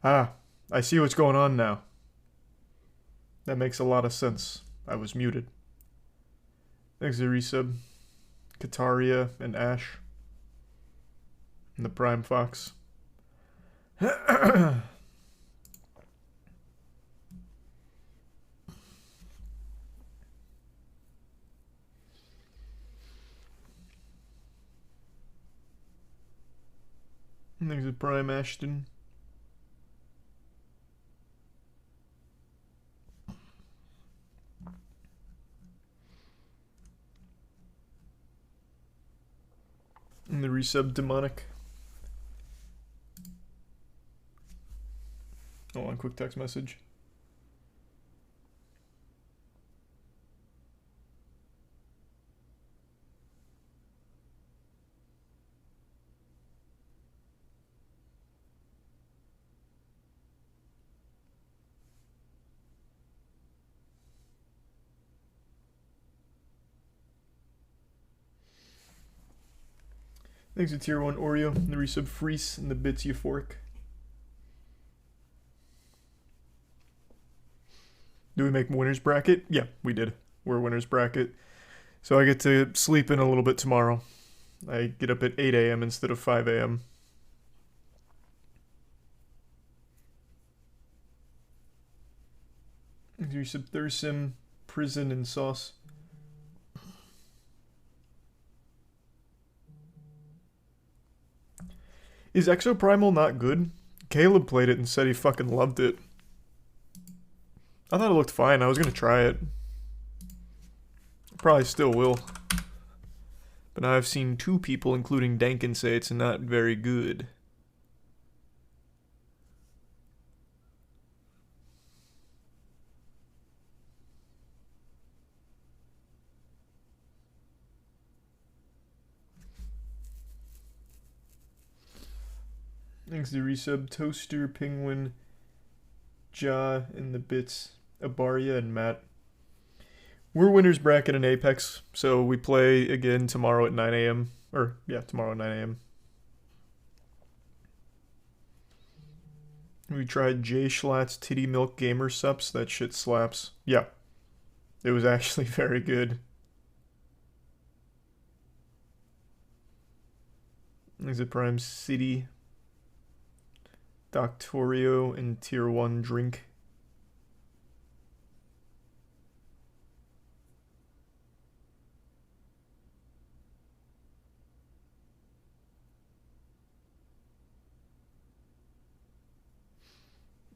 Ah, I see what's going on now. That makes a lot of sense. I was muted. Thanks, Resub, Kataria, and Ash. And the Prime Fox. Thanks to Prime Ashton. And the Resub Demonic. Oh, on quick text message. Thanks to Tier 1 Oreo, and the Resub Freeze, and the Bits Euphoric. Do we make winner's bracket? Yeah, we did. We're winner's bracket. So I get to sleep in a little bit tomorrow. I get up at 8 a.m. instead of 5 a.m. There's some prison and sauce. Is Exoprimal not good? Caleb played it and said he fucking loved it. I thought it looked fine. I was gonna try it. Probably still will. But now I've seen 2 people, including Dankin, say it's not very good. Thanks to Resub, Toaster, Penguin, Ja, and the Bits, Abaria, and Matt. We're winners bracket in Apex, so we play again tomorrow at 9 a.m. Or, yeah, tomorrow at 9 a.m. We tried Jay Schlatt's Titty Milk Gamer Sups. That shit slaps. Yeah. It was actually very good. There's a Prime City, Doctorio, and Tier 1 Drink.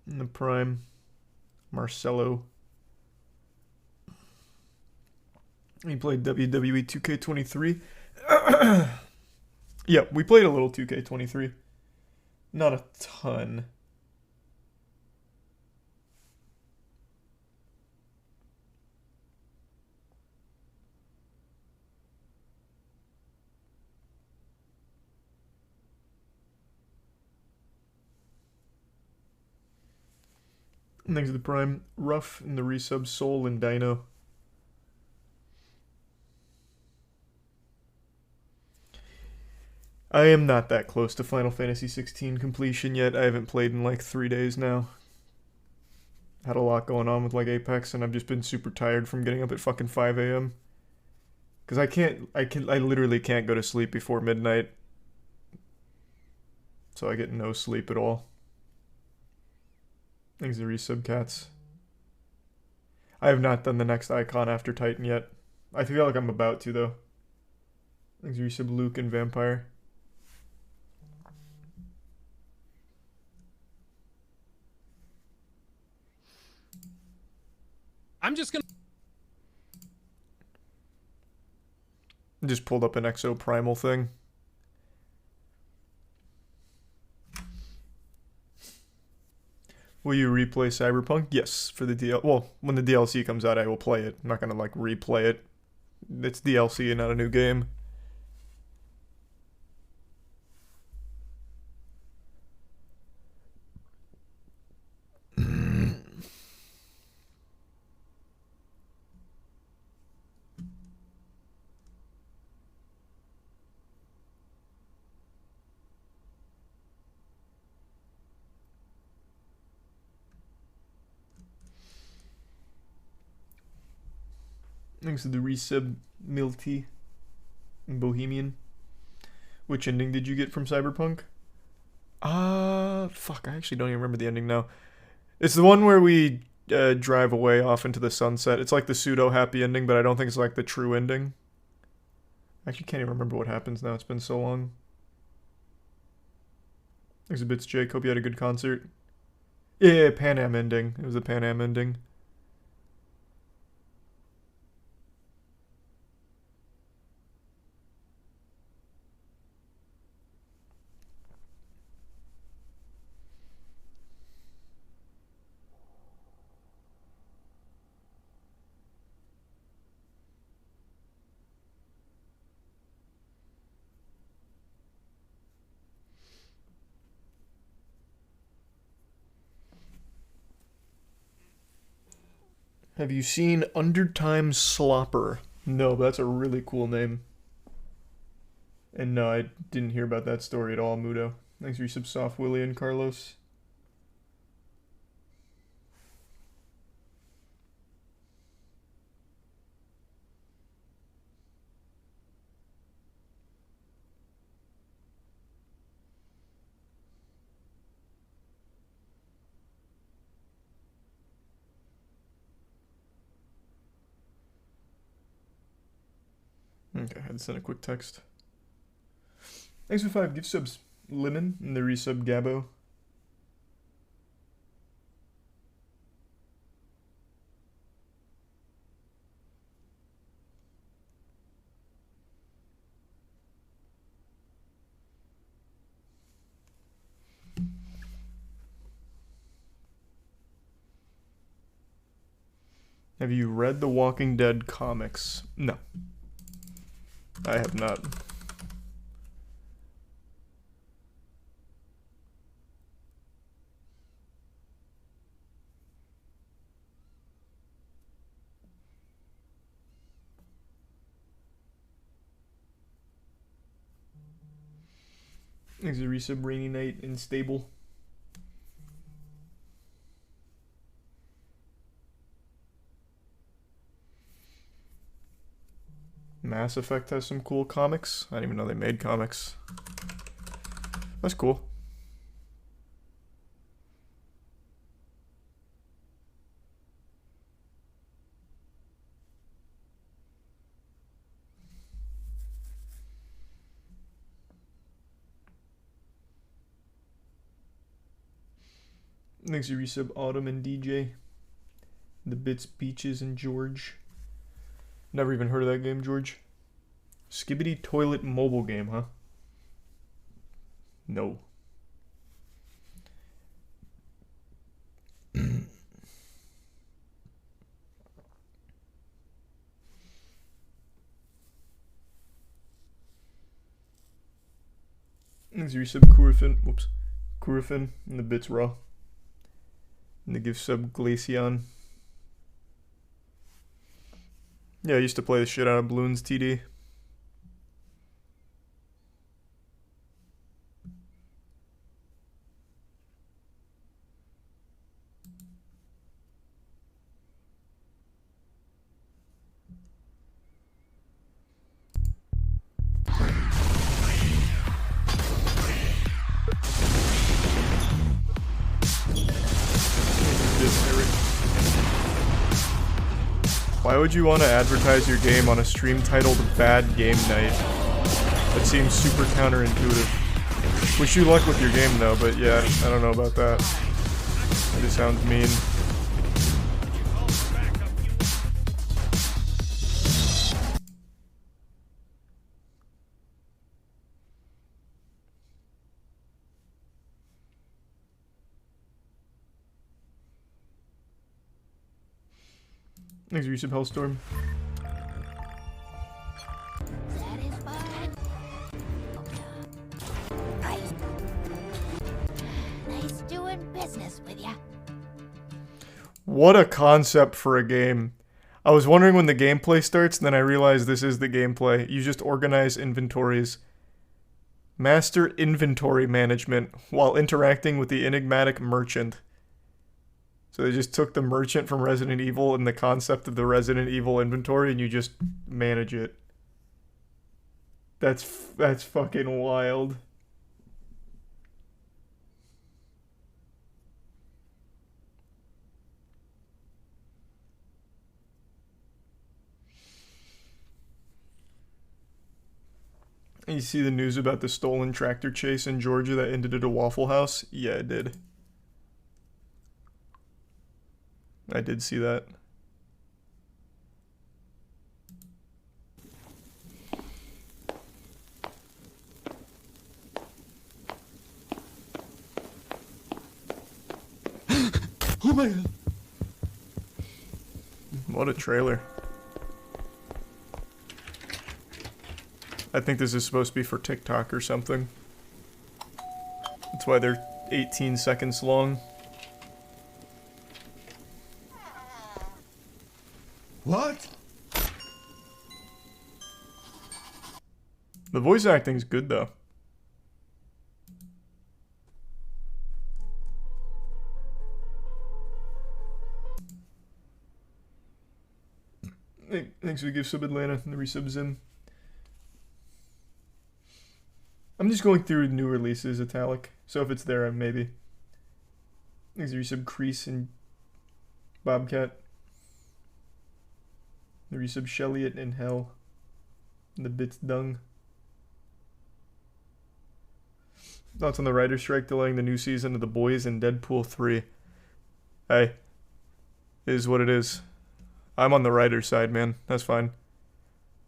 In the Prime, Marcelo. He played WWE 2K23. Yeah, we played a little 2K23. Not a ton. Thanks to the Prime, Rough, and the Resub, Soul, and Dino. I am not that close to Final Fantasy 16 completion yet. I haven't played in like 3 days now. Had a lot going on with like Apex, and I've just been super tired from getting up at fucking 5 a.m. Because I literally can't go to sleep before midnight. So I get no sleep at all. Thanks to Resub Cats. I have not done the next icon after Titan yet. I feel like I'm about to, though. Thanks to Resub Luke and Vampire. I'm just gonna... Just pulled up an Exo Primal thing. Will you replay Cyberpunk? Yes, for the DL. Well, when the DLC comes out, I will play it. I'm not gonna like replay it. It's DLC and not a new game. Thanks to the resub Milty and Bohemian. Which ending did you get from Cyberpunk? Fuck, I actually don't even remember the ending now. It's the one where we drive away off into the sunset. It's like the pseudo happy ending, but I don't think it's like the true ending. I actually can't even remember what happens now. It's been so long. Exhibits Jake. Hope you had a good concert. Yeah, Pan Am ending. It was a Pan Am ending. Have you seen Undertime Slopper? No, but that's a really cool name. And no, I didn't hear about that story at all, Mudo. Thanks for your sub soft, Willie and Carlos. Okay, I had to send a quick text. Thanks for 5 gift subs, Lemon, and the resub Gabo. Have you read the Walking Dead comics? No. I have not. Thanks to resub Rainy Night and Stable. Mass Effect has some cool comics. I didn't even know they made comics. That's cool. Thanks to resub Autumn and DJ. The Bits, Beaches, and George. Never even heard of that game, George. Skibidi Toilet mobile game, huh? No. Thanks to resub Kurifin. Whoops. Kurifin and the Bits Raw. And the give sub Glaceon. Yeah, I used to play the shit out of Bloons TD. Why would you want to advertise your game on a stream titled Bad Game Night? That seems super counterintuitive. Wish you luck with your game though, but yeah, I don't know about that. That just sounds mean. Thanks for resub Hellstorm. Nice doing business with ya. What a concept for a game. I was wondering when the gameplay starts, and then I realized this is the gameplay. You just organize inventories. Master inventory management while interacting with the enigmatic merchant. So they just took the merchant from Resident Evil and the concept of the Resident Evil inventory, and you just manage it. That's fucking wild. And you see the news about the stolen tractor chase in Georgia that ended at a Waffle House? Yeah, it did. I did see that. Oh my god. What a trailer. I think this is supposed to be for TikTok or something. That's why they're 18 seconds long. What? The voice acting's good though. Thanks for the gift sub, Atlanta, and the resubs in. I'm just going through new releases, Italic. So if it's there, maybe. Thanks for the resub, Crease and Bobcat. The resub, Shelliot and Hell. And the bits dung. Thoughts on the writer's strike delaying the new season of The Boys and Deadpool 3. Hey. It is what it is. I'm on the writer's side, man. That's fine.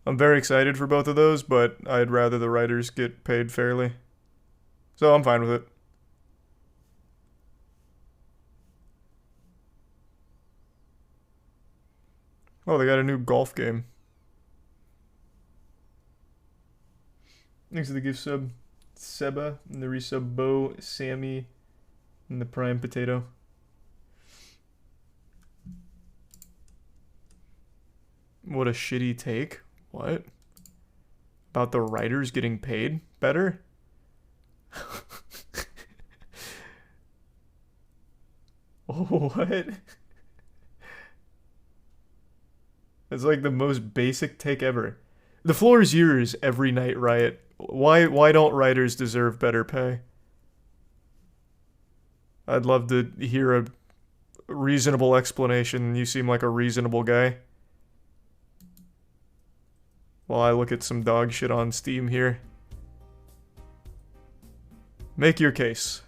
I'm very excited for both of those, but I'd rather the writers get paid fairly. So I'm fine with it. Oh, they got a new golf game. Thanks to the gift sub, Seba, and the resub, Bo, Sammy, and the Prime Potato. What a shitty take. What? About the writers getting paid better? What? It's like the most basic take ever. The floor is yours every night, Riot. Why don't writers deserve better pay? I'd love to hear a reasonable explanation. You seem like a reasonable guy. While I look at some dog shit on Steam here. Make your case.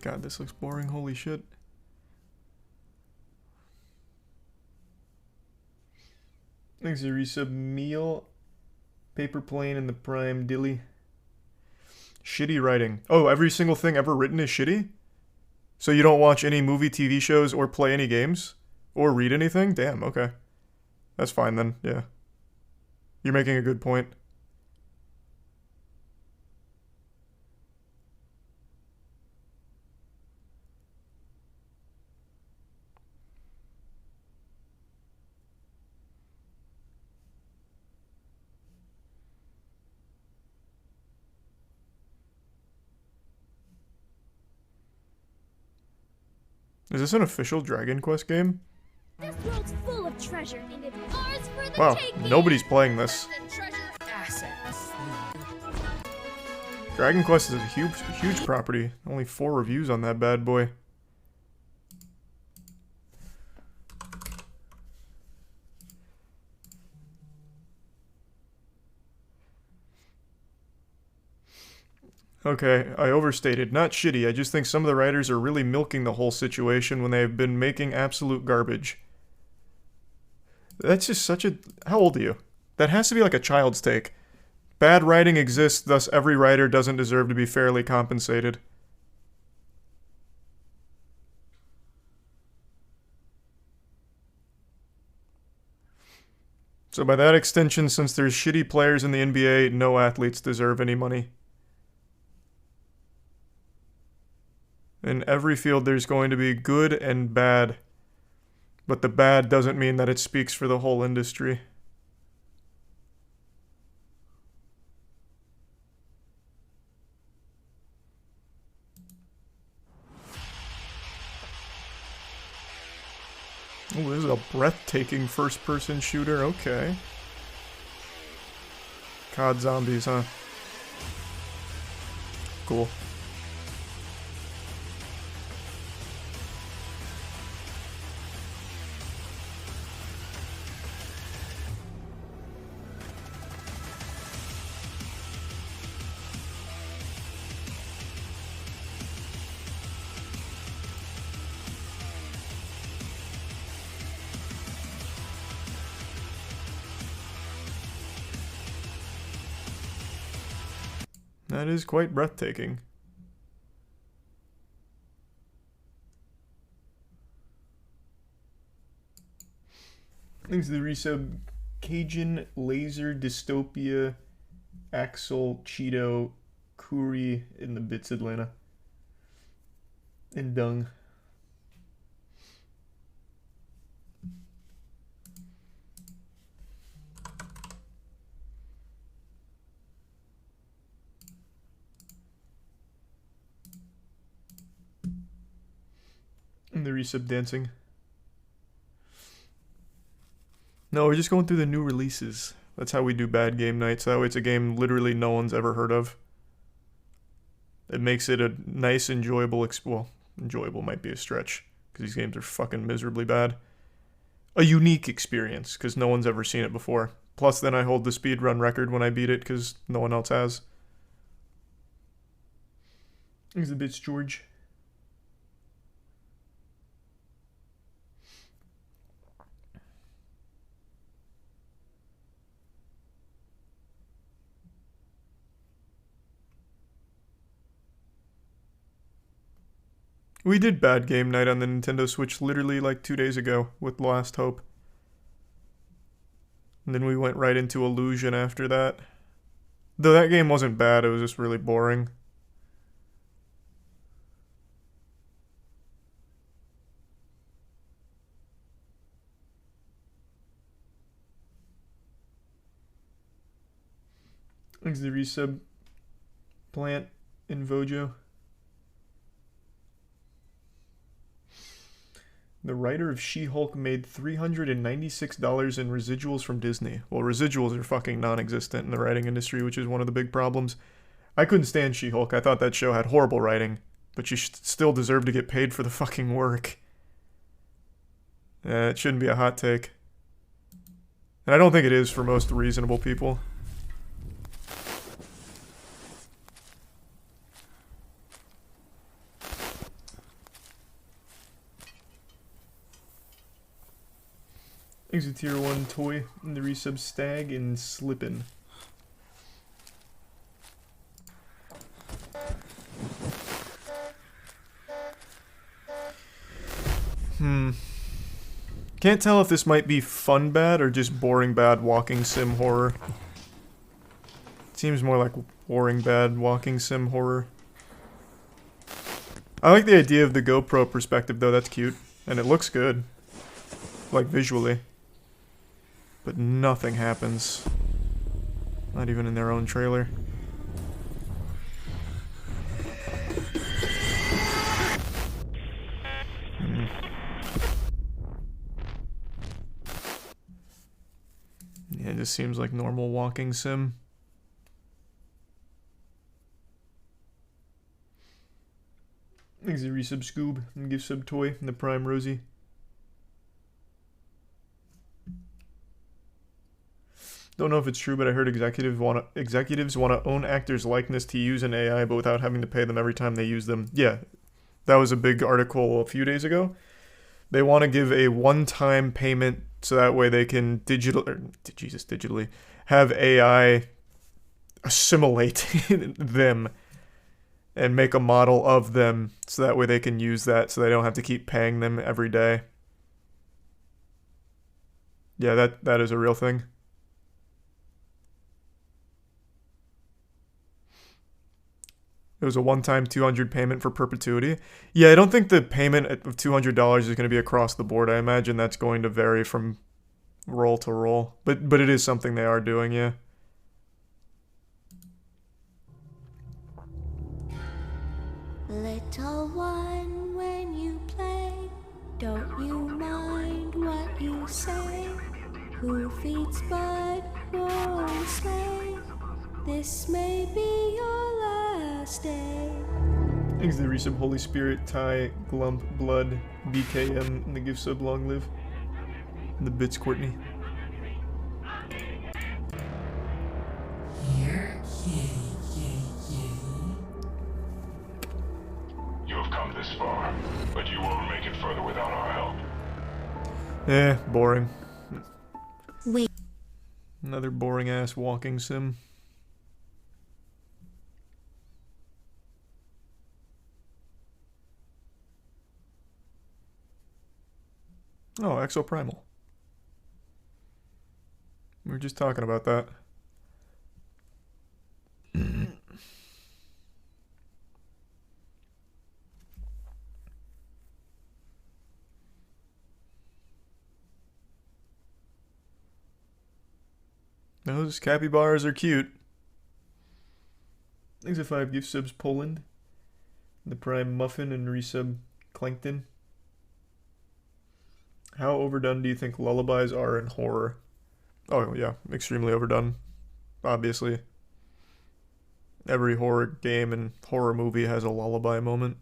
God, this looks boring. Holy shit. Thanks to resub Meal, Paper Plane, and the Prime Dilly. Shitty writing. Oh, every single thing ever written is shitty? So you don't watch any movie, TV shows, or play any games? Or read anything? Damn, okay. That's fine then, yeah. You're making a good point. Is this an official Dragon Quest game? This world's full of treasure, and it's ours for the Wow, taking. nobody's playing this. Treasure assets. Dragon Quest is a huge property. Only 4 reviews on that bad boy. Okay, I overstated. Not shitty, I just think some of the writers are really milking the whole situation when they have been making absolute garbage. That's just such a... How old are you? That has to be like a child's take. Bad writing exists, thus every writer doesn't deserve to be fairly compensated. So by that extension, since there's shitty players in the NBA, no athletes deserve any money. In every field, there's going to be good and bad. But the bad doesn't mean that it speaks for the whole industry. Oh, this is a breathtaking first-person shooter. Okay. COD Zombies, huh? Cool. That is quite breathtaking. Thanks to the resub, Cajun Laser Dystopia Axel Cheeto Kuri in the Bits Atlanta. And Dung. And the resub dancing. No, we're just going through the new releases. That's how we do bad game nights. That way it's a game literally no one's ever heard of. It makes it a nice, enjoyable, well, enjoyable might be a stretch, because these games are fucking miserably bad. A unique experience, because no one's ever seen it before. Plus then I hold the speedrun record when I beat it, because no one else has. Thanks a bit, George. We did Bad Game Night on the Nintendo Switch literally like 2 days ago with Last Hope. And then we went right into Illusion after that. Though that game wasn't bad, it was just really boring. Thanks to the resub. Plant in Vojo. The writer of She-Hulk made $396 in residuals from Disney. Well, residuals are fucking non-existent in the writing industry, which is one of the big problems. I couldn't stand She-Hulk. I thought that show had horrible writing, but she still deserved to get paid for the fucking work. It shouldn't be a hot take. And I don't think it is for most reasonable people. Here's a tier 1 toy in the resub Stag and Slippin'. Can't tell if this might be fun bad or just boring bad walking sim horror. Seems more like boring bad walking sim horror. I like the idea of the GoPro perspective though, that's cute. And it looks good. Like visually. But nothing happens. Not even in their own trailer. Yeah, it just seems like normal walking sim. Thanks to resub Scoob and give sub toy and the Prime Rosie. Don't know if it's true, but I heard executives want to own actors' likeness to use an AI, but without having to pay them every time they use them. Yeah, that was a big article a few days ago. They want to give a one-time payment so that way they can digitally have AI assimilate them and make a model of them so that way they can use that so they don't have to keep paying them every day. Yeah, that is a real thing. It was a one-time 200 payment for perpetuity. Yeah, I don't think the payment of $200 is going to be across the board. I imagine that's going to vary from role to role. But it is something they are doing, yeah. Little one, when you play, don't you mind what you say? Who feeds Bud won't slay. This may be your last day. Thanks to the resub Holy Spirit, Ty, Glump, Blood, BKM, and the gift sub Long Live. And the bits Courtney. You have come this far, but you won't make it further without our help. Boring. Wait. Another boring ass walking sim. Oh, Exoprimal. We were just talking about that. Those capybaras are cute. Thanks for 5 gift subs, Poland. The Prime Muffin and resub Clankton. How overdone do you think lullabies are in horror? Oh yeah, extremely overdone. Obviously. Every horror game and horror movie has a lullaby moment.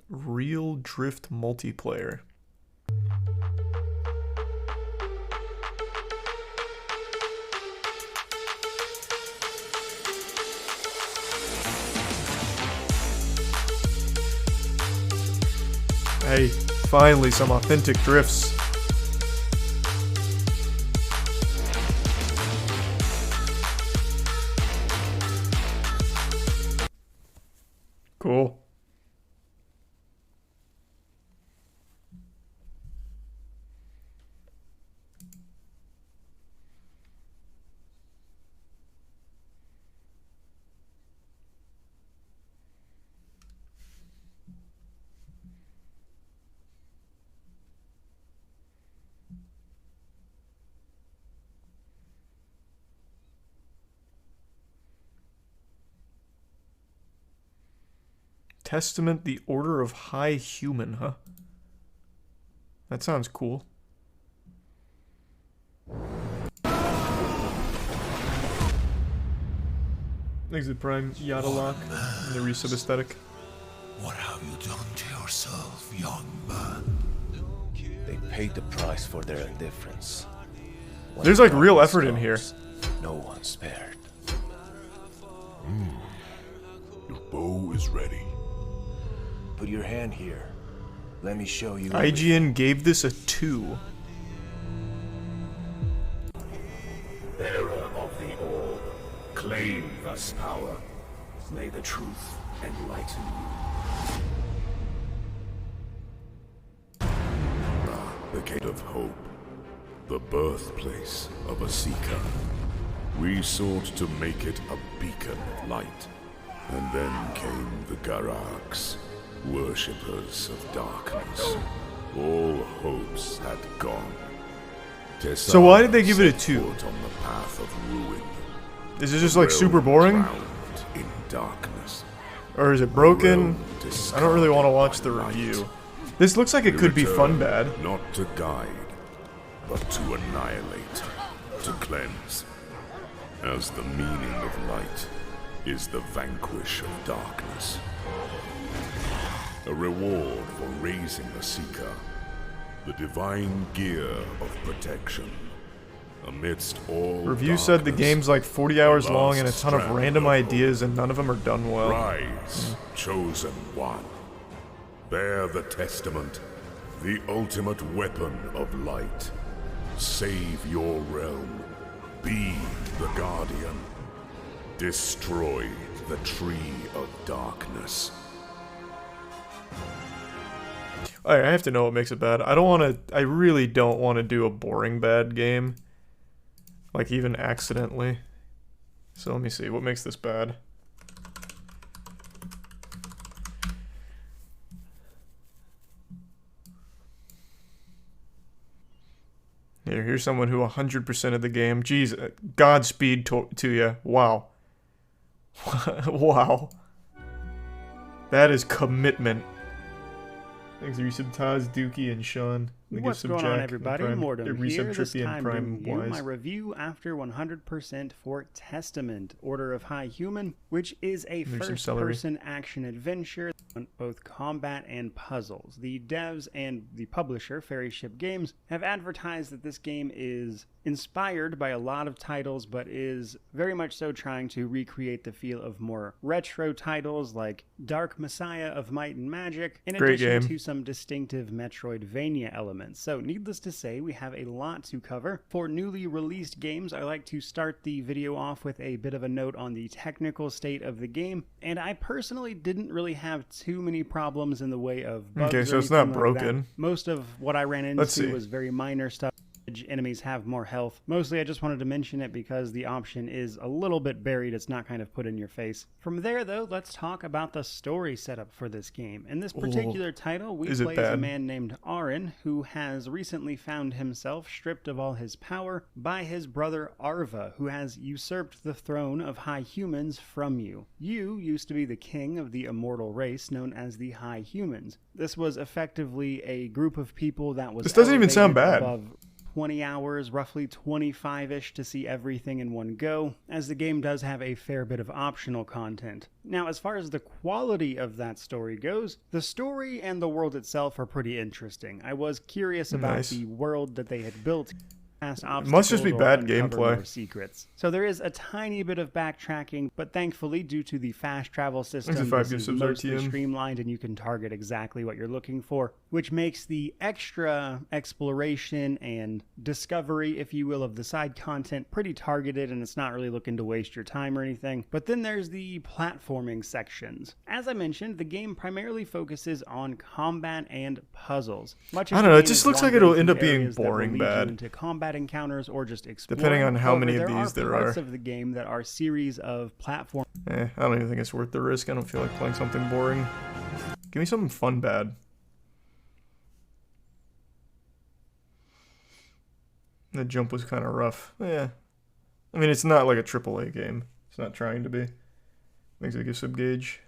Real Drift multiplayer. Hey, finally some authentic drifts. Cool. Testament, the Order of High Human, huh? That sounds cool. Thanks to Prime Yadalock and the resub aesthetic. What have you done to yourself, young man? They paid the price for their indifference. When There's like real darkness effort in here. comes, no one spared. Your bow is ready. Put your hand here. Let me show you. IGN gave this a 2. Bearer of the orb, claim this power. May the truth enlighten you. The Gate of Hope, the birthplace of a seeker. We sought to make it a beacon of light. And then came the Garaks, worshippers of darkness. All hopes had gone. So why did they give it a set 2? foot on the path of ruin. Is it just like super boring? Drowned in darkness. Or is it broken? Realm I don't really want to watch discarded the by light. review. This looks like it could be fun bad. Not to guide, but to annihilate, to cleanse. As the meaning of light is the vanquish of darkness. A reward for raising the Seeker, the divine gear of protection. Amidst all Review said the darkness, game's like 40 hours the long and a last ton of strand random of ideas and none of them are done well. Rise, chosen one. Bear the testament, the ultimate weapon of light. Save your realm. Be the guardian. Destroy the tree of darkness. Alright, I have to know what makes it bad. I really don't want to do a boring bad game. Like, even accidentally. So let me see, what makes this bad? Here's someone who 100% of the game. Jeez, Godspeed to you. Wow. Wow. That is commitment. Thanks to resub Taz, Dookie, and Sean. What's going on, everybody? Mordum here. This time bringing you Wise. my review after 100% for Testament, Order of High Human, which is a first-person action adventure on both combat and puzzles. The devs and the publisher, Fairy Ship Games, have advertised that this game is inspired by a lot of titles, but is very much so trying to recreate the feel of more retro titles like Dark Messiah of Might and Magic, in addition to some distinctive Metroidvania elements. So needless to say, we have a lot to cover. For newly released games, I like to start the video off with a bit of a note on the technical state of the game, and I personally didn't really have too many problems in the way of bugs. Okay, so it's not broken. Most of what I ran into was very minor stuff. Enemies have more health. Mostly I just wanted to mention it because the option is a little bit buried. It's not kind of put in your face. From there, though, let's talk about the story setup for this game. In this particular title, we play as a man named Aaron, who has recently found himself stripped of all his power by his brother Arva, who has usurped the throne of High Humans from you. You used to be the king of the immortal race known as the High Humans. This was effectively a group of people that was... This doesn't even sound bad. Above 20 hours, roughly 25-ish to see everything in one go, as the game does have a fair bit of optional content. Now, as far as the quality of that story goes, the story and the world itself are pretty interesting. I was curious about the world that they had built. It must just be bad gameplay. Secrets. So there is a tiny bit of backtracking, but thankfully, due to the fast travel system, this is mostly streamlined and you can target exactly what you're looking for, which makes the extra exploration and discovery, if you will, of the side content pretty targeted, and it's not really looking to waste your time or anything. But then there's the platforming sections. As I mentioned, the game primarily focuses on combat and puzzles. I don't know, it just looks like it'll end up being boring bad. Into combat encounters or just exploring. Depending on how many of these there are. Parts of the game that are series of platform. I don't even think it's worth the risk. I don't feel like playing something boring. Give me something fun bad. The jump was kind of rough. Yeah. I mean, it's not like a AAA game. It's not trying to be. Makes it like a sub-gauge.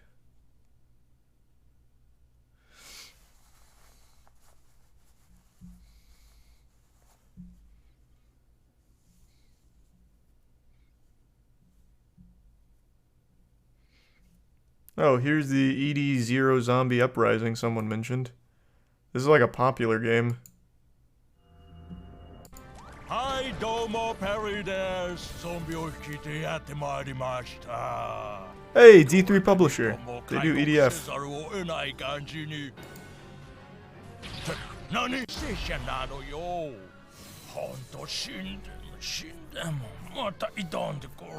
Oh, here's the ED Zero Zombie Uprising someone mentioned. This is like a popular game. Hi, domo Perry desu. Zombieを引いてやってまいりました。 Hey, D3 Publisher. They do EDF. 何拙者なのよ。ほんと死んでも死んでもまた挑んでくる。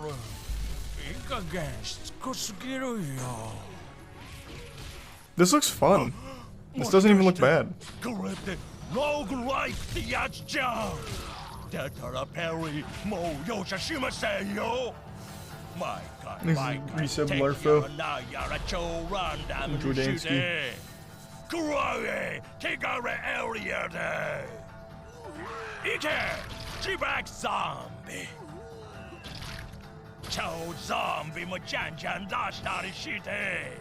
This looks fun. This doesn't even look bad. This is Resub Larfo. Jordansky. Zombie. 超 zombie もじゃんじゃん出したりして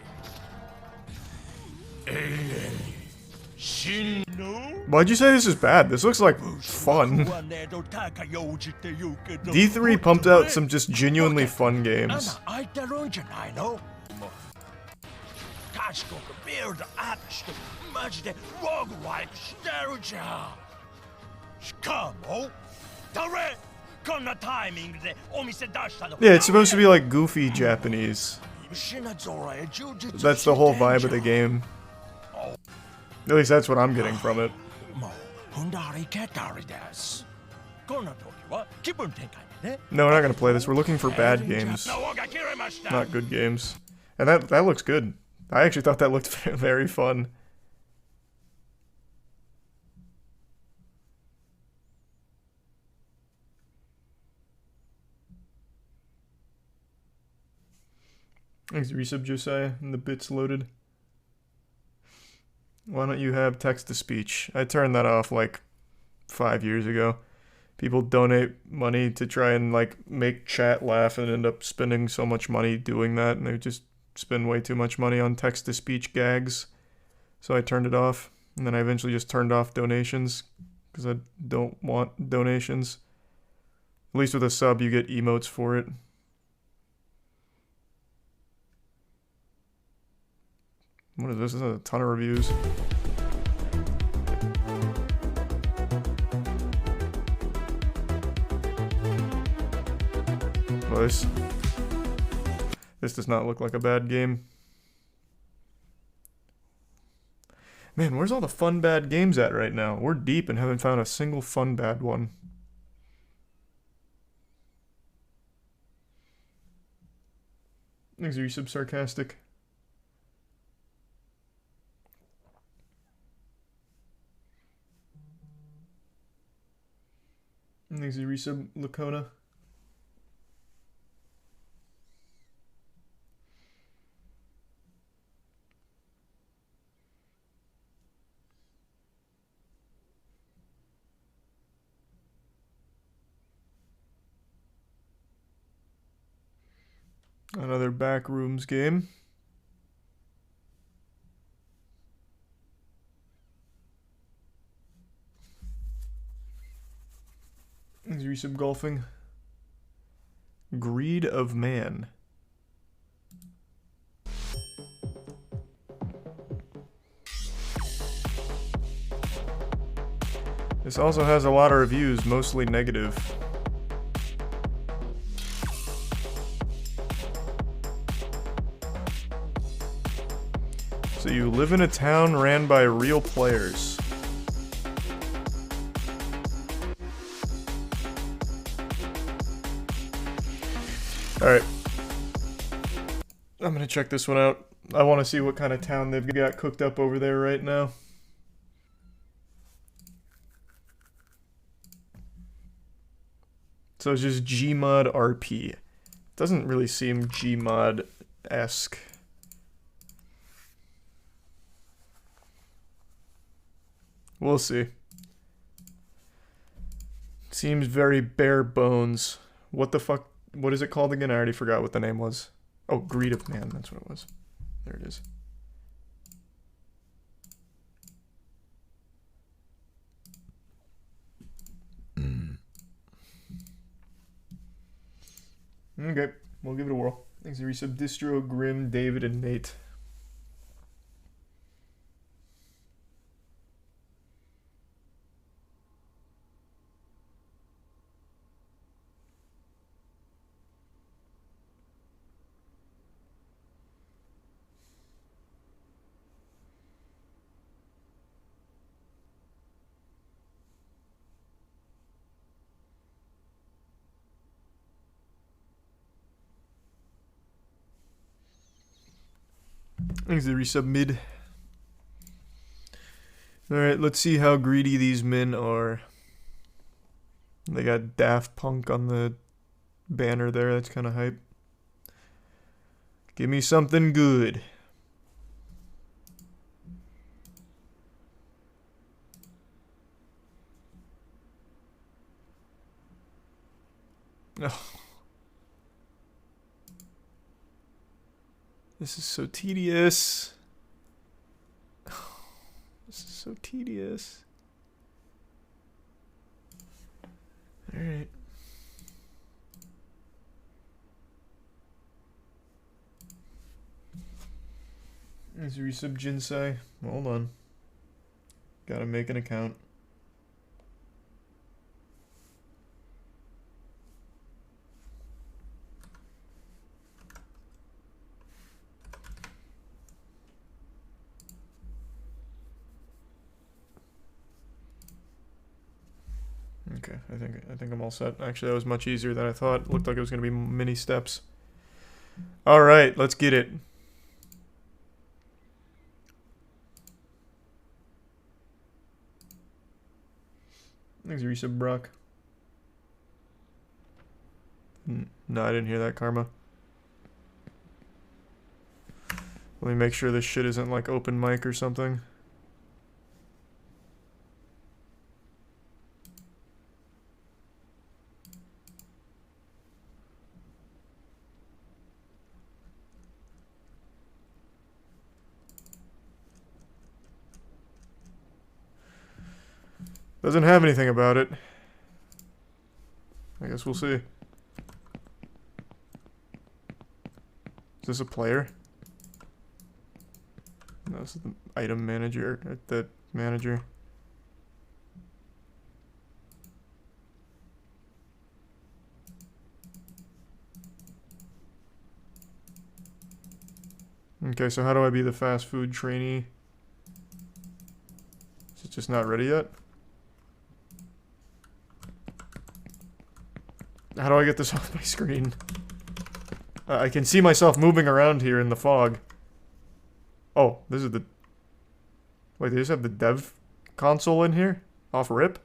Why'd you say this is bad? This looks like fun. D3 pumped out some just genuinely fun games. Yeah, it's supposed to be like goofy Japanese. That's the whole vibe of the game. At least that's what I'm getting from it. No, we're not gonna play this. We're looking for bad games, not good games. And that looks good. I actually thought that looked very fun. Thanks, resub Josiah, and the bits loaded. Why don't you have text-to-speech? I turned that off like 5 years ago. People donate money to try and like make chat laugh and end up spending so much money doing that, and they just spend way too much money on text-to-speech gags. So I turned it off, and then I eventually just turned off donations because I don't want donations. At least with a sub, you get emotes for it. What is this? This is a ton of reviews. Nice. This does not look like a bad game. Man, where's all the fun bad games at right now? We're deep and haven't found a single fun bad one. Thanks, are you sub sarcastic? Thanks, you resub Lacona. Another Backrooms game. Is resub golfing? Greed of Man. This also has a lot of reviews, mostly negative. So you live in a town ran by real players. Alright. I'm gonna check this one out. I want to see what kind of town they've got cooked up over there right now. So it's just Gmod RP. Doesn't really seem Gmod-esque. We'll see. Seems very bare bones. What the fuck? What is it called again? I already forgot what the name was. Oh, Greed of Man. That's what it was. There it is. Okay, we'll give it a whirl. Thanks for resub Distro, Grim, David, and Nate. Thanks to resub mid. Alright, let's see how greedy these men are. They got Daft Punk on the banner there, that's kind of hype. Give me something good. Oh. This is so tedious. This is so tedious. Alright. There's resub Jinsei. Hold on. Gotta make an account. Okay, I think I'm all set. Actually, that was much easier than I thought. It looked like it was going to be many steps. All right, let's get it. Thanks, resub Brock. No, I didn't hear that, Karma. Let me make sure this shit isn't like open mic or something. Doesn't have anything about it. I guess we'll see. Is this a player? No, this is the item manager, or the manager. Okay, so how do I be the fast food trainee? Is it just not ready yet? How do I get this off my screen? I can see myself moving around here in the fog. Oh, this is the... Wait, they just have the dev console in here? Off rip?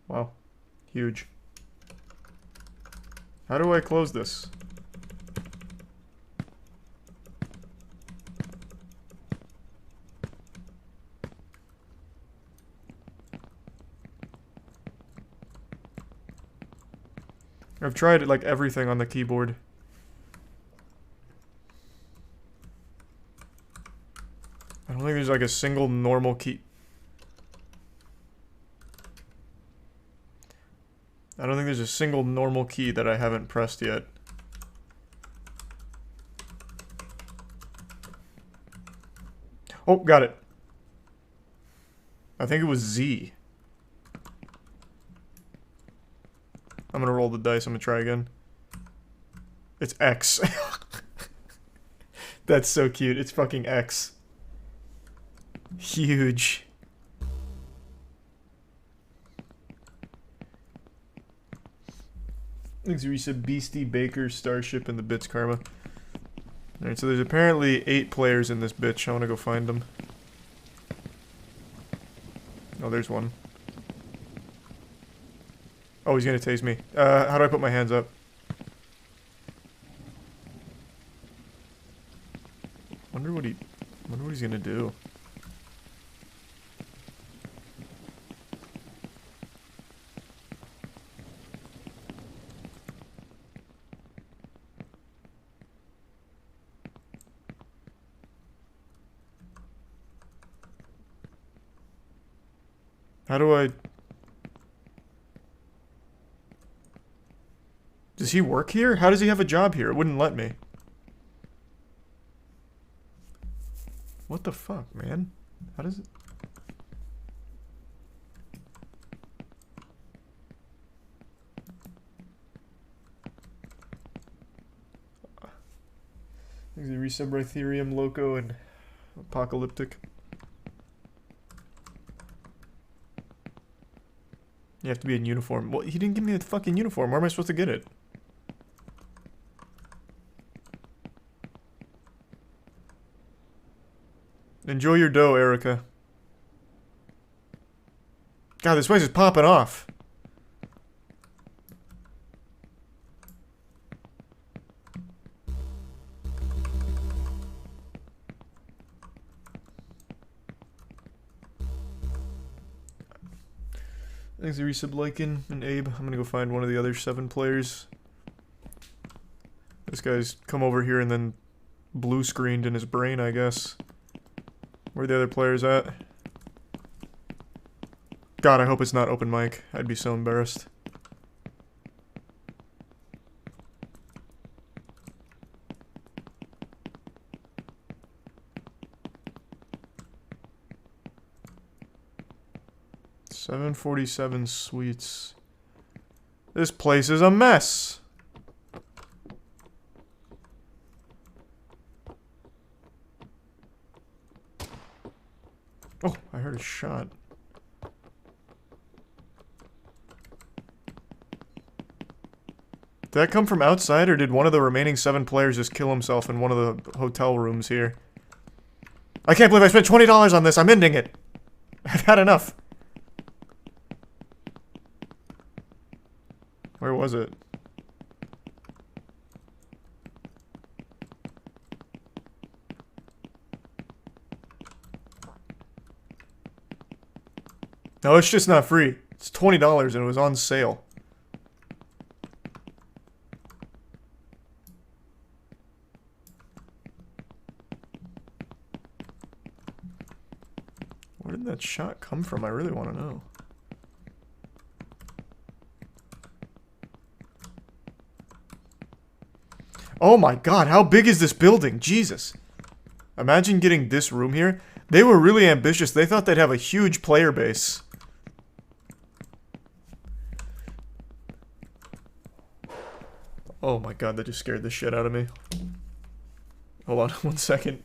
Wow. Huge. How do I close this? I've tried like everything on the keyboard. I don't think there's like a single normal key. I don't think there's a single normal key that I haven't pressed yet. Oh, got it. I think it was Z. I'm gonna roll the dice. I'm gonna try again. It's X. That's so cute. It's fucking X. Huge. Thanks, Risa, Beastie, Baker, Starship, and the Bits Karma. Alright, so there's apparently 8 players in this bitch. I wanna go find them. Oh, there's one. Oh, he's gonna tase me. How do I put my hands up? Wonder what he's gonna do. How do I... Does he work here? How does he have a job here? It wouldn't let me. What the fuck, man? How does it... There's the resub Ethereum, Loco, and Apocalyptic. You have to be in uniform. Well, he didn't give me a fucking uniform. Where am I supposed to get it? Enjoy your dough, Erica. God, this place is popping off. Thanks, Resub Lycan and Abe. I'm gonna go find one of the other 7 players. This guy's come over here and then blue screened in his brain, I guess. Where are the other players at? God, I hope it's not open mic. I'd be so embarrassed. $747 Sweets. This place is a mess. Oh, I heard a shot. Did that come from outside, or did one of the remaining 7 players just kill himself in one of the hotel rooms here? I can't believe I spent $20 on this. I'm ending it. I've had enough. Where was it? No, it's just not free. It's $20 and it was on sale. Where did that shot come from? I really want to know. Oh my god, how big is this building? Jesus. Imagine getting this room here. They were really ambitious. They thought they'd have a huge player base. Oh my god, that just scared the shit out of me. Hold on 1 second.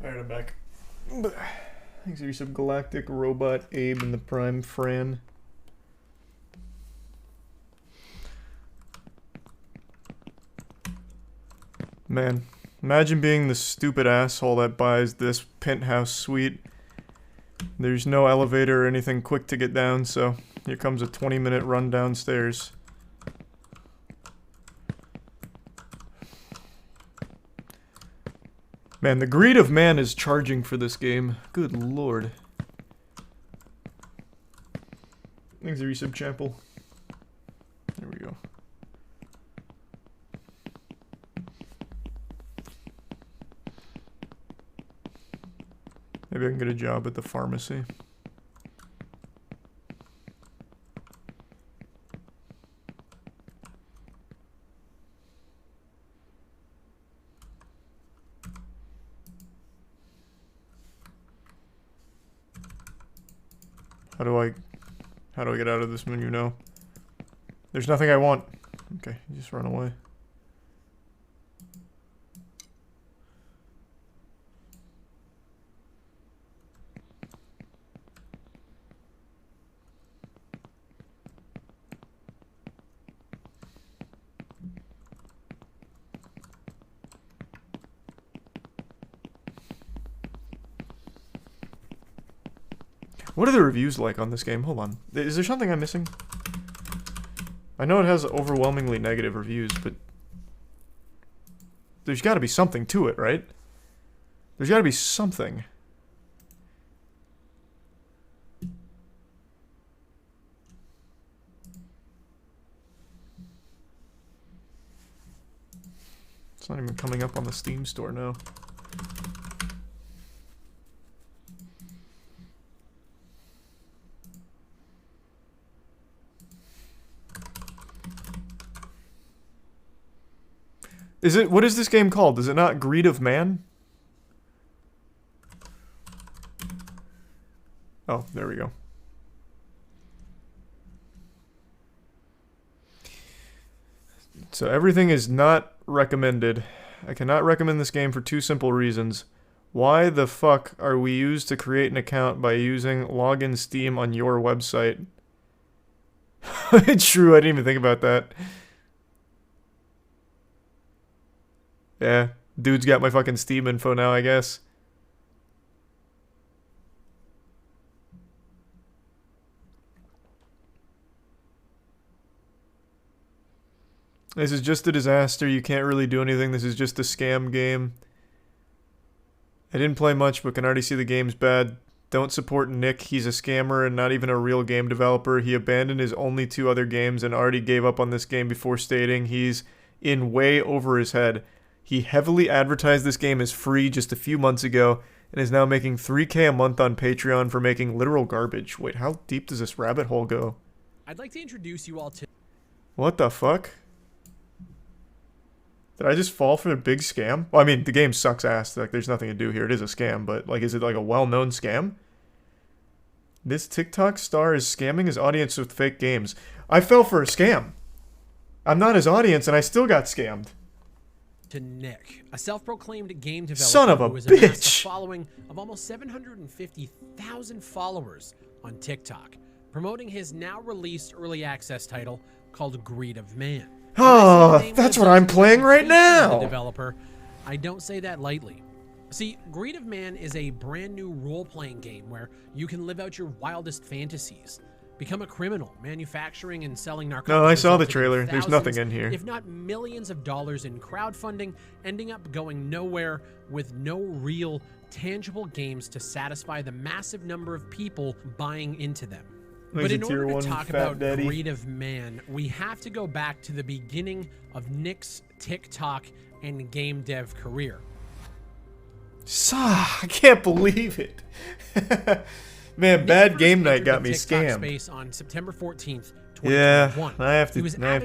Alright, I'm back. Thanks for some Galactic Robot Abe and the Prime Fran. Man, imagine being the stupid asshole that buys this penthouse suite. There's no elevator or anything quick to get down, so here comes a 20-minute run downstairs. Man, the greed of man is charging for this game. Good lord. Thanks, Resub Chapel. There we go. Maybe I can get a job at the pharmacy. How do I get out of this menu now? There's nothing I want. Okay, you just run away. What are the reviews like on this game? Hold on. Is there something I'm missing? I know it has overwhelmingly negative reviews, but there's got to be something to it, right? There's got to be something. It's not even coming up on the Steam store now. What is this game called? Is it not Greed of Man? Oh, there we go. So everything is not recommended. I cannot recommend this game for two simple reasons. Why the fuck are we used to create an account by using login Steam on your website? It's true, I didn't even think about that. Yeah, dude's got my fucking Steam info now, I guess. This is just a disaster. You can't really do anything. This is just a scam game. I didn't play much, but can already see the game's bad. Don't support Nick. He's a scammer and not even a real game developer. He abandoned his only 2 other games and already gave up on this game before stating he's in way over his head. He heavily advertised this game as free just a few months ago and is now making $3K a month on Patreon for making literal garbage. Wait, how deep does this rabbit hole go? I'd like to introduce you all to... What the fuck? Did I just fall for a big scam? Well, I mean, the game sucks ass. Like, there's nothing to do here. It is a scam, but, like, is it, like, a well-known scam? This TikTok star is scamming his audience with fake games. I fell for a scam. I'm not his audience, and I still got scammed. To Nick, a self-proclaimed game developer Son of a who has amassed bitch. a following of almost 750,000 followers on TikTok, promoting his now-released early access title called Greed of Man. Oh, that's what I'm playing right now. The developer, I don't say that lightly. See, Greed of Man is a brand new role-playing game where you can live out your wildest fantasies. Become a criminal, manufacturing and selling narcotics. No, I saw the trailer. There's nothing in here. If not millions of dollars in crowdfunding, ending up going nowhere with no real, tangible games to satisfy the massive number of people buying into them. But in order to talk about Greed of Man, we have to go back to the beginning of Nick's TikTok and game dev career. I can't believe it. Man, Bad Game Night got me scammed. Space on September 14th, 2021. Yeah, I have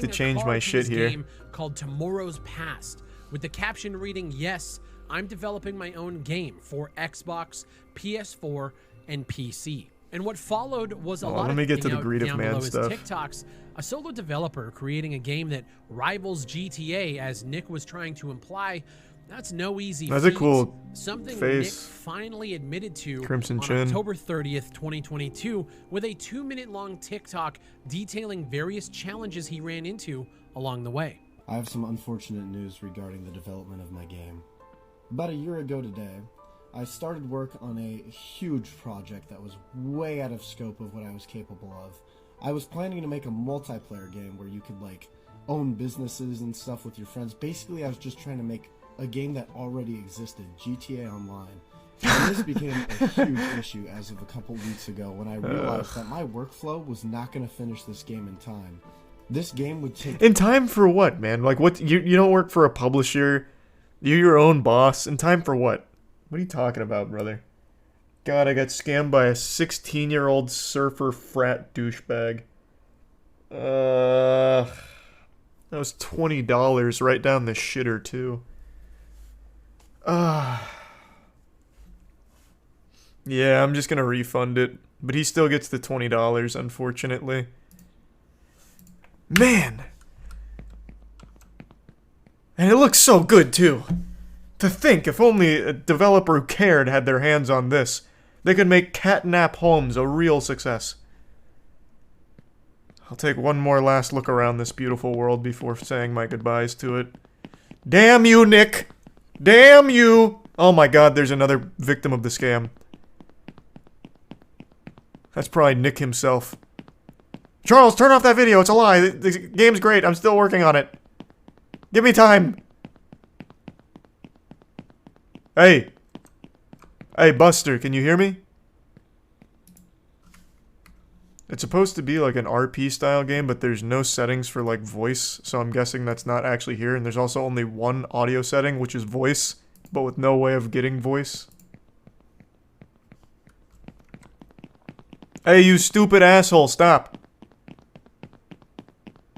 to change my shit here. Game called Tomorrow's Past, with the caption reading, "Yes, I'm developing my own game for Xbox, PS4, and PC." And what followed was a lot let of me get to the out Greed of down Man below his stuff. TikToks, a solo developer creating a game that rivals GTA, as Nick was trying to imply. That's no easy feat. That's a cool Something face. Nick finally admitted to Crimson on Chin. October 30th, 2022, with a 2-minute-long TikTok detailing various challenges he ran into along the way. I have some unfortunate news regarding the development of my game. About a year ago today, I started work on a huge project that was way out of scope of what I was capable of. I was planning to make a multiplayer game where you could, like, own businesses and stuff with your friends. Basically, I was just trying to make a game that already existed, GTA Online. And this became a huge issue as of a couple weeks ago when I realized that my workflow was not going to finish this game in time. This game would take... In time for what, man? Like, what? You don't work for a publisher. You're your own boss. In time for what? What are you talking about, brother? God, I got scammed by a 16-year-old surfer frat douchebag. That was $20 right down the shitter, too. Yeah, I'm just gonna refund it. But he still gets the $20, unfortunately. Man! And it looks so good, too. To think, if only a developer who cared had their hands on this, they could make Catnap Homes a real success. I'll take one more last look around this beautiful world before saying my goodbyes to it. Damn you, Nick! Damn you! Oh my god, there's another victim of the scam. That's probably Nick himself. Charles, turn off that video. It's a lie. The game's great. I'm still working on it. Give me time. Hey. Hey, Buster, can you hear me? It's supposed to be like an RP style game, but there's no settings for like voice, so I'm guessing that's not actually here. And there's also only one audio setting, which is voice, but with no way of getting voice. Hey, you stupid asshole, stop.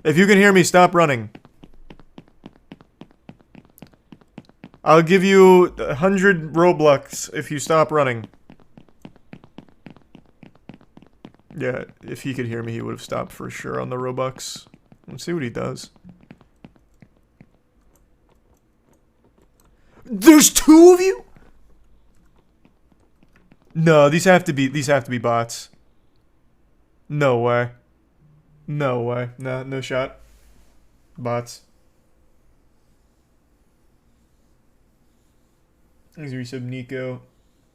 If you can hear me, stop running. I'll give you 100 Robux if you stop running. Yeah, if he could hear me, he would have stopped for sure on the Robux. Let's see what he does. There's 2 of you? No, these have to be bots. No way. No way. No shot. Bots. These are resub Nico,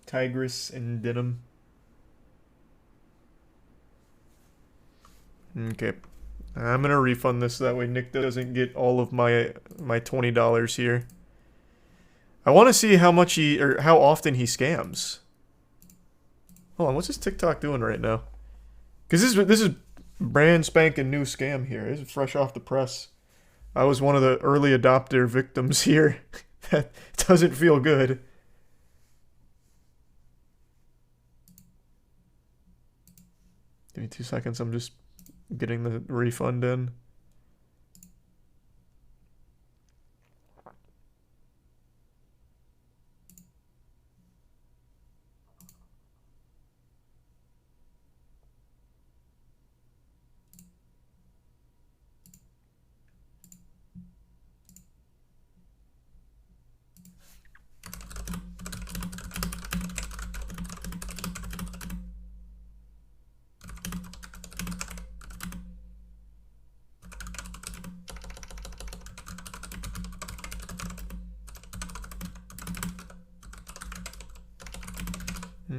Tigress, and Denim. Okay. I'm gonna refund this so that way Nick doesn't get all of my $20 here. I want to see how much or how often he scams. Hold on, what's this TikTok doing right now? Because this is brand spanking new scam here. This is fresh off the press. I was one of the early adopter victims here. That doesn't feel good. Give me 2 seconds. I'm just getting the refund in.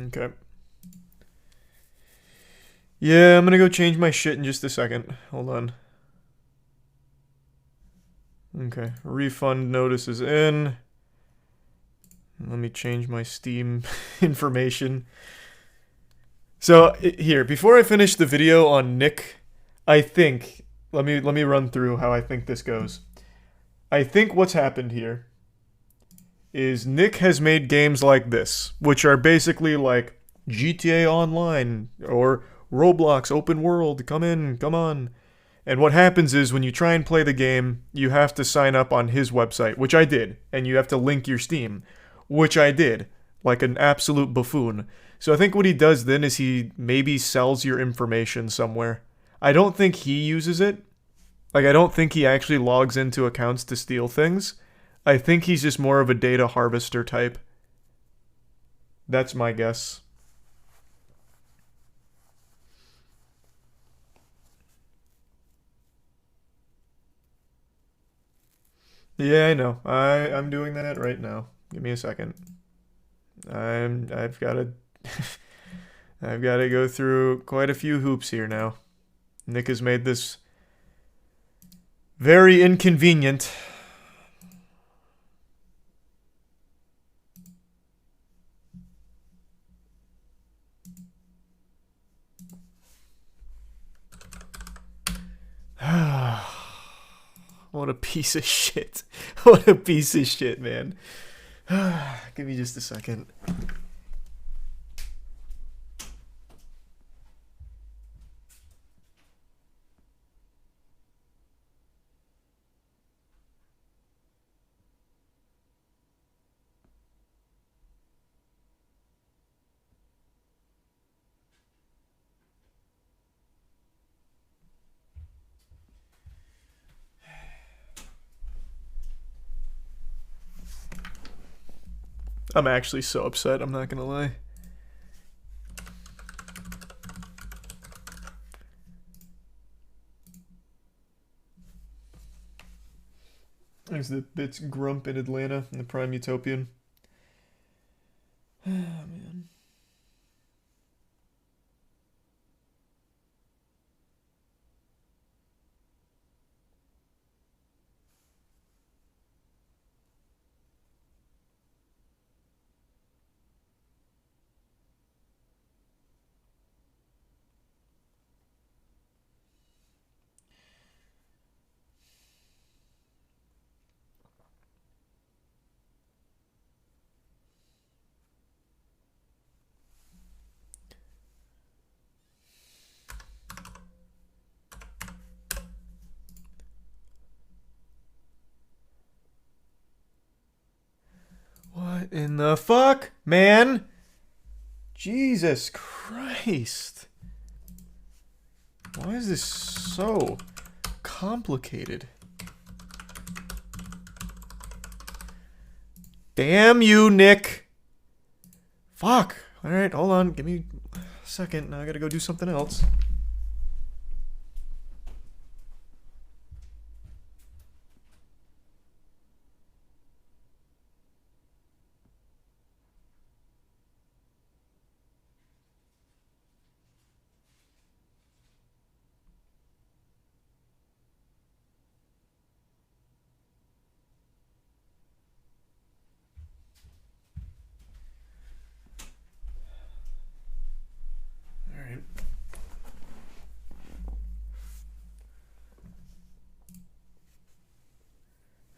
Okay. Yeah, I'm gonna go change my shit in just a second. Hold on. Okay, refund notice is in. Let me change my Steam information. So, here, before I finish the video on Nick, I think, let me run through how I think this goes. I think what's happened here is Nick has made games like this, which are basically like GTA Online or Roblox Open World, come in, come on. And what happens is when you try and play the game, you have to sign up on his website, which I did, and you have to link your Steam, which I did, like an absolute buffoon. So I think what he does then is he maybe sells your information somewhere. I don't think he uses it. Like, I don't think he actually logs into accounts to steal things. I think he's just more of a data harvester type. That's my guess. Yeah, I know. I'm doing that right now. Give me a second. I've got to I've got to go through quite a few hoops here now. Nick has made this very inconvenient. What a piece of shit. What a piece of shit, man. Give me just a second. I'm actually so upset, I'm not gonna lie. There's the bits Grump in Atlanta and the Prime Utopian. Oh, man. What in the fuck, man? Jesus Christ. Why is this so complicated? Damn you, Nick. Fuck. Alright, hold on. Give me a second. Now I gotta go do something else.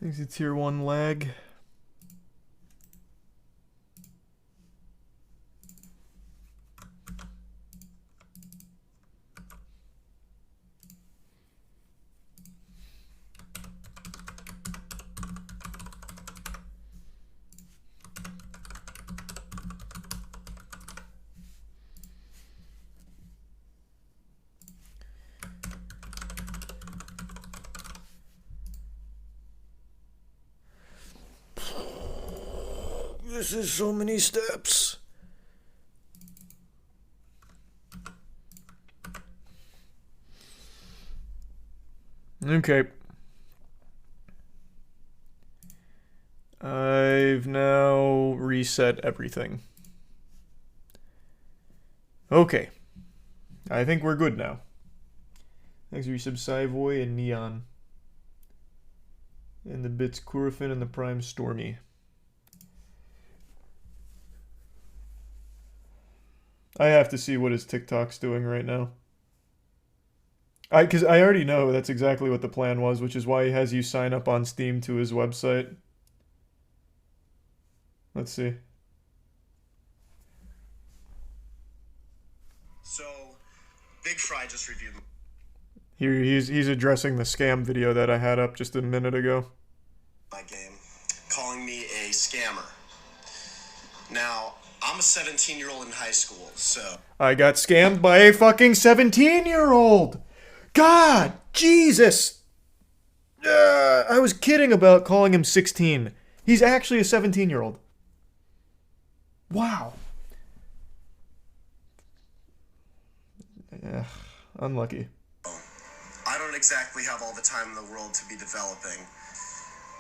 It's a tier 1 lag. This is so many steps. Okay. I've now reset everything. Okay. I think we're good now. Thanks for resub Saivoy and Neon. And the bits Kurofin and the Prime Stormy. I have to see what his TikTok's doing right now. Because I already know that's exactly what the plan was, which is why he has you sign up on Steam to his website. Let's see. So, Big Fry just reviewed. Here he's addressing the scam video that I had up just a minute ago. My game, calling me a scammer. Now, I'm a 17-year-old in high school, so... I got scammed by a fucking 17-year-old! God! Jesus! I was kidding about calling him 16. He's actually a 17-year-old. Wow. Unlucky. I don't exactly have all the time in the world to be developing.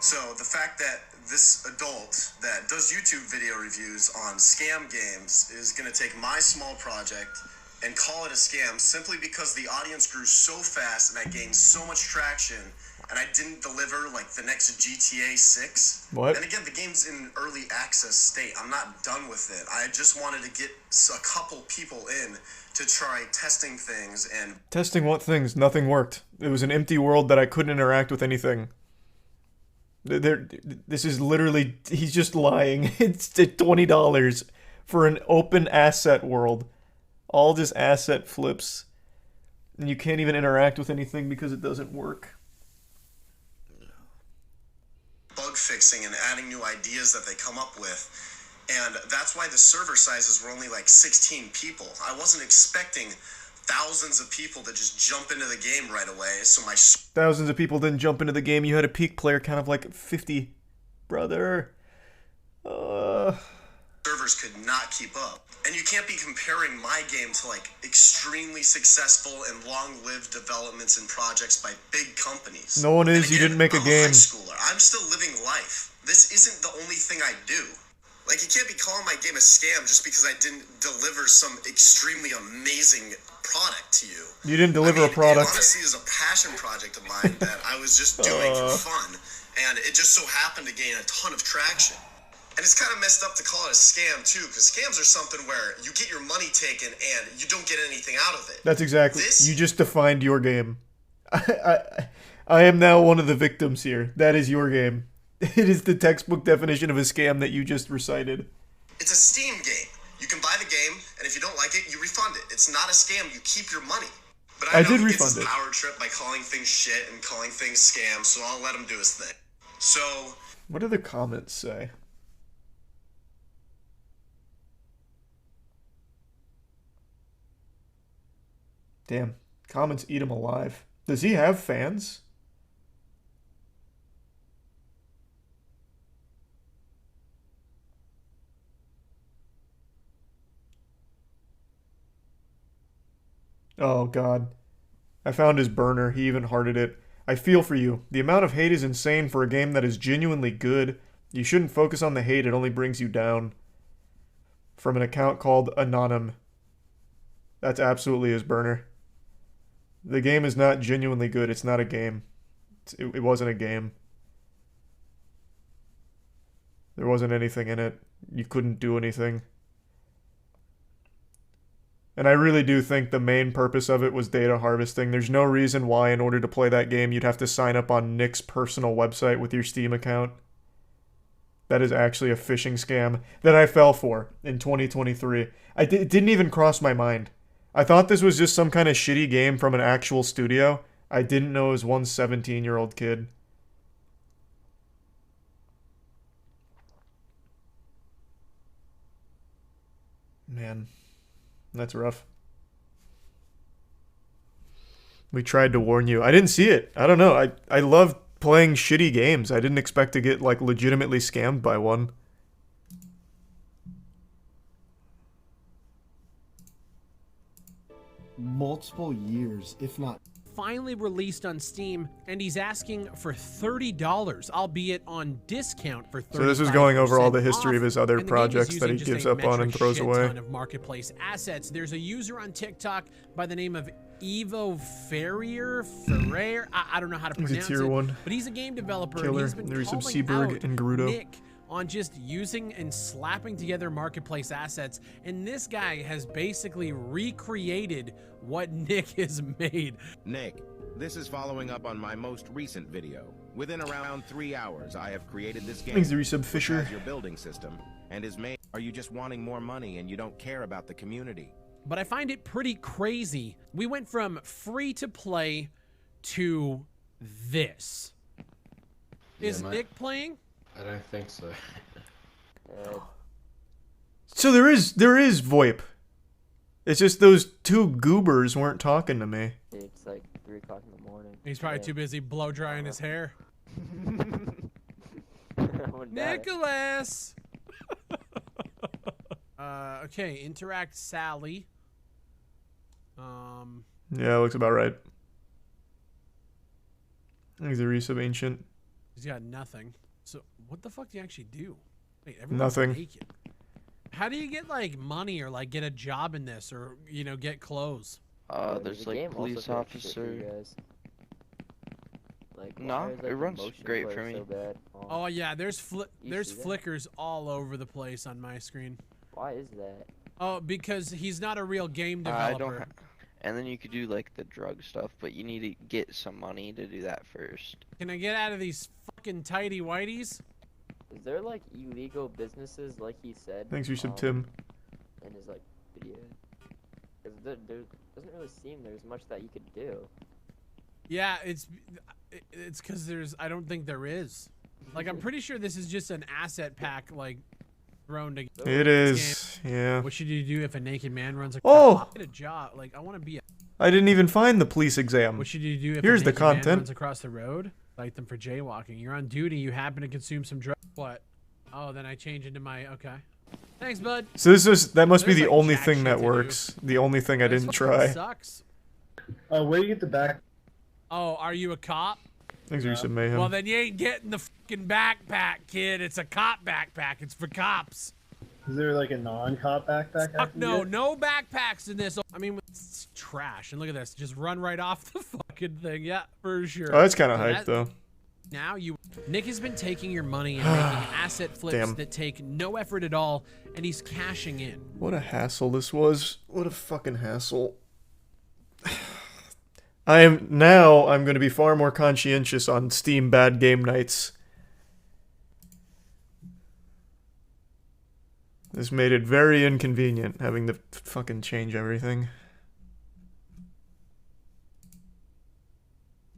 So the fact that this adult that does YouTube video reviews on scam games is going to take my small project and call it a scam simply because the audience grew so fast and I gained so much traction and I didn't deliver like the next GTA 6. What? And again, the game's in early access state. I'm not done with it. I just wanted to get a couple people in to try testing things and... Testing what things? Nothing worked. It was an empty world that I couldn't interact with anything. This is literally... He's just lying. It's $20 for an open asset world. All just asset flips. And you can't even interact with anything because it doesn't work. Bug fixing and adding new ideas that they come up with. And that's why the server sizes were only like 16 people. I wasn't expecting thousands of people to just jump into the game right away. So my... Thousands of people didn't jump into the game. You had a peak player count of like 50. Brother. Servers could not keep up. And you can't be comparing my game to like extremely successful and long-lived developments and projects by big companies. No one is. Again, you didn't make a game. I'm a high schooler. I'm still living life. This isn't the only thing I do. Like, you can't be calling my game a scam just because I didn't deliver some extremely amazing product to you. You didn't deliver a product. It honestly is a passion project of mine that I was just doing for fun. And it just so happened to gain a ton of traction. And it's kind of messed up to call it a scam, too, because scams are something where you get your money taken and you don't get anything out of it. That's exactly... You just defined your game. I am now one of the victims here. That is your game. It is the textbook definition of a scam that you just recited. It's a Steam game. You can buy the game, and if you don't like it, you refund it. It's not a scam. You keep your money. But I know did he refund gets his it. power trip by calling things shit and calling things scams, so I'll let him do his thing. So... What do the comments say? Damn. Comments eat him alive. Does he have fans? Oh, God. I found his burner. He even hearted it. I feel for you. The amount of hate is insane for a game that is genuinely good. You shouldn't focus on the hate. It only brings you down. From an account called Anonym. That's absolutely his burner. The game is not genuinely good. It's not a game. It wasn't a game. There wasn't anything in it. You couldn't do anything. And I really do think the main purpose of it was data harvesting. There's no reason why, in order to play that game, you'd have to sign up on Nick's personal website with your Steam account. That is actually a phishing scam that I fell for in 2023. It didn't even cross my mind. I thought this was just some kind of shitty game from an actual studio. I didn't know it was one 17-year-old kid. Man. That's rough. We tried to warn you. I didn't see it. I don't know. I love playing shitty games. I didn't expect to get, like, legitimately scammed by one. Multiple years, if not... Finally released on Steam, and he's asking for $30, albeit on discount for 35%. So this is going over all the history of his other projects that he gives up on and throws away. Ton of marketplace assets. There's a user on TikTok by the name of Evo Ferrier. I don't know how to pronounce he's a tier 1 but he's a game developer. killer. And he's been There's some calling Seaberg out and Gerudo. Nick on just using and slapping together marketplace assets, and this guy has basically recreated what Nick has made. Nick, this is following up on my most recent video. Within around 3 hours, I have created this game. Thanks, Resub Fisher. Has your building system and is made. Are you just wanting more money and you don't care about the community? But I find it pretty crazy. We went from free to play to this. Is Nick playing? I don't think so. So there is VoIP. It's just those two goobers weren't talking to me. It's like 3 o'clock in the morning. He's probably too busy blow drying his hair. Nicholas! Okay, interact Sally. Yeah, looks about right. He's a Resub Ancient. He's got nothing. So what the fuck do you actually do? Wait, nothing. Naked. How do you get like money or like get a job in this or get clothes? There's like police officer. Like, no, it runs great for me. So oh yeah, there's flickers all over the place on my screen. Why is that? Oh, because he's not a real game developer. And then you could do like the drug stuff, but you need to get some money to do that first. Can I get out of these fucking tighty whities? Is there like illegal businesses like he said? Thanks, Resub Tim. In his like video, because there doesn't really seem there's much that you could do. Yeah, it's because I don't think there is. Like I'm pretty sure this is just an asset pack like thrown together. It is, yeah. What should you do if a naked man runs a get a job? Like I want to be a... I didn't even find the police exam. What should you do if Here's a the naked man content. runs across the road? Cite them for jaywalking. You're on duty. You happen to consume some drugs. What? Oh, then I change into my... Okay. Thanks, bud. So that must be the only thing that works. The only thing I didn't try. Sucks. Where do you get the back? Oh, are you a cop? Thanks, Resub Mayhem. Well, then you ain't getting the fucking backpack, kid. It's a cop backpack. It's for cops. Is there like a non-cop backpack? Fuck no, no backpacks in this. I mean, it's trash. And look at this. Just run right off the fucking thing. Yeah, for sure. Oh, that's kind of hype, though. Now Nick has been taking your money and making asset flips that take no effort at all, and he's cashing in. What a hassle this was. What a fucking hassle. I'm going to be far more conscientious on Steam bad game nights. This made it very inconvenient having to fucking change everything.